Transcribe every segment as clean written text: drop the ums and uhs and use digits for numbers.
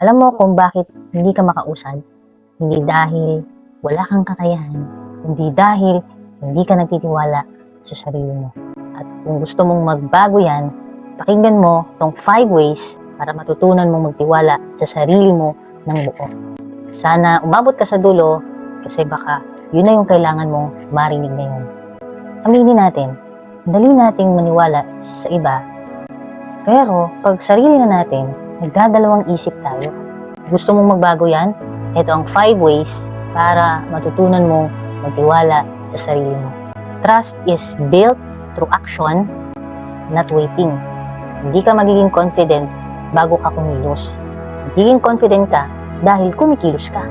Alam mo kung bakit hindi ka makausad? Hindi dahil wala kang kakayahan, hindi dahil hindi ka nagtitiwala sa sarili mo. At kung gusto mong magbago yan, pakinggan mo tong 5 ways para matutunan mong magtiwala sa sarili mo ng buo. Sana umabot ka sa dulo kasi baka yun na yung kailangan mong marinig ngayon. Aminin natin, dali nating maniwala sa iba, pero pag sarili na natin, nagdadalawang isip tayo. Gusto mong magbago yan? Ito ang 5 ways para matutunan mong magtiwala sa sarili mo. Trust is built through action, not waiting. Hindi ka magiging confident bago ka kumilos. Magiging confident ka dahil kumikilos ka.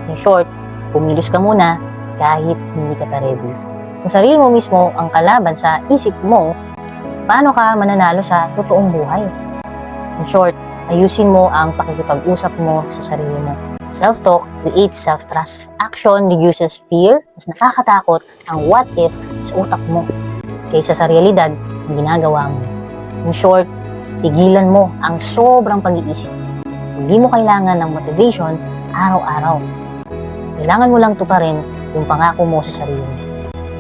In short, kumilos ka muna kahit hindi ka pa ready. Kung sarili mo mismo ang kalaban sa isip mo, paano ka mananalo sa totoong buhay? In short, ayusin mo ang pakikipag-usap mo sa sarili mo. Self-talk creates self-trust. Action reduces fear. Mas nakakatakot ang what if sa utak mo kaysa sa realidad na ginagawa mo. In short, tigilan mo ang sobrang pag-iisip. Hindi mo kailangan ng motivation araw-araw. Kailangan mo lang tuparin yung pangako mo sa sarili mo.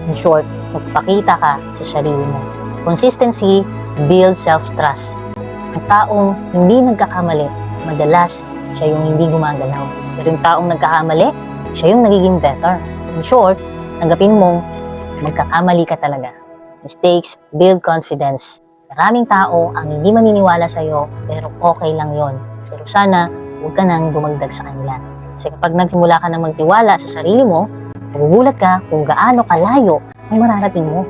In short, magpakita ka sa sarili mo. Consistency builds self-trust. Ang taong hindi nagkakamali, madalas siya yung hindi gumagalaw. Pero yung taong nagkakamali, siya yung nagiging better. In short, tanggapin mong magkakamali ka talaga. Mistakes build confidence. Maraming tao ang hindi maniniwala sa'yo, pero okay lang yon. Pero sana, huwag ka nang dumagdag sa kanila. Kasi kapag nagsimula ka na magtiwala sa sarili mo, magugulat ka kung gaano kalayo ang mararating mo.